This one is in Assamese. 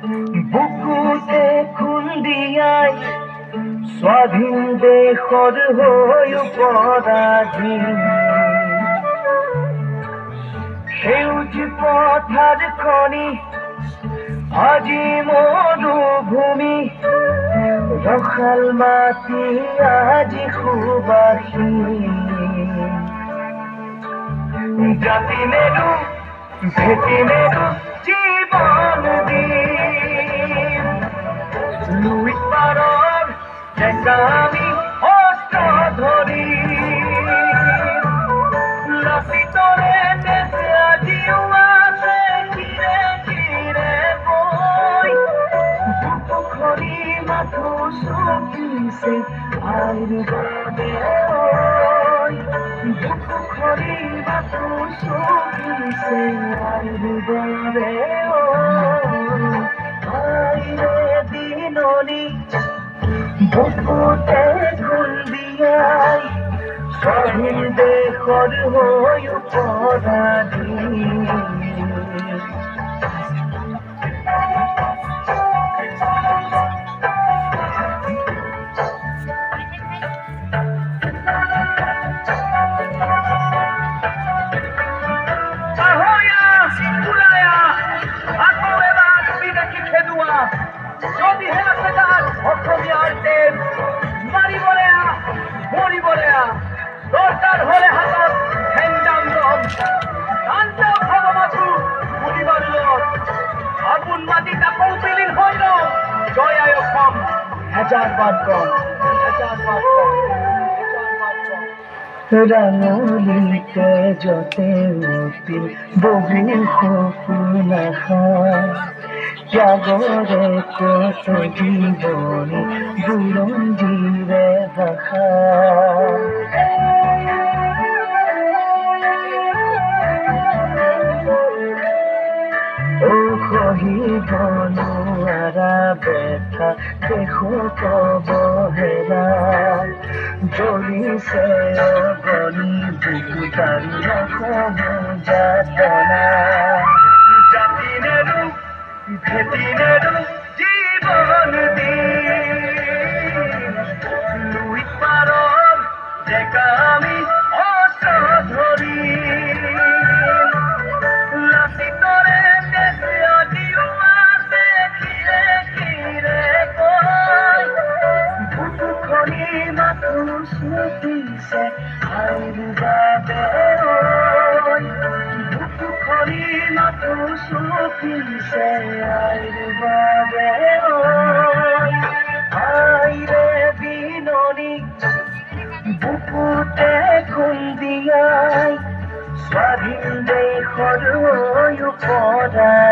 বুকুতে খুন্দিয়াই স্বাধীন দেশৰ হৈ পৰাধীন সেউজ পথাৰ খনি আজি মৰুভূমি ৰসাল মাটি আজি সুবাসী জাতি নেৰু ভেটি নেৰু জীৱন দিম লুইত পাৰৰ ডেকা আমি অস্ত্ৰ ধৰি লাচিতৰে দেশে আজিও আছে কিৰে কিৰে কৈ বুকুখনি মাথো চকিছে আইৰ বাবে বুকুখনি মাথো চকিছে আইৰ বাবে আইৰে দিননি বুকুতে খুন্দিয়াই স্বাধীন দেশৰ হৈ পৰাধীন যদি হে আছে তার অসমীয়ার দেশ মারিবলে মরিবলে দরকার হলে হাতত হেন্দাম রম শান্ত ভগবাথু বুলিবার আগুন মাটি তাকৌ বিলীন হইল জয় আয় অসম হাজারবার কম ৰাঙলিতে যতে উঠিল বহিল সপোন আশা ত্যাগৰে কত জীৱনী বুৰঞ্জীৰে ভাষা সহিব নোৱাৰা ব্যথা দেশক অৱহেলা জ্বলিছে অগণি বুকুতাৰি অসম যাতনা জাতি নেৰু ভেটি নেৰু জীৱন দিম লুইত পাৰৰ ডেকা আমি অস্ত্ৰ ধৰি লাচিতৰে দেশে আজিও আছে কিৰে কিৰে কৈ বুকুখনি মাথো চকিছে আইৰ বাবে বুকুখনি মাথো চকিছে আইৰ বাবে আইৰে বিননি বুকুতে খুন্দিয়াই স্বাধীন দেশৰ হৈ পৰাধীন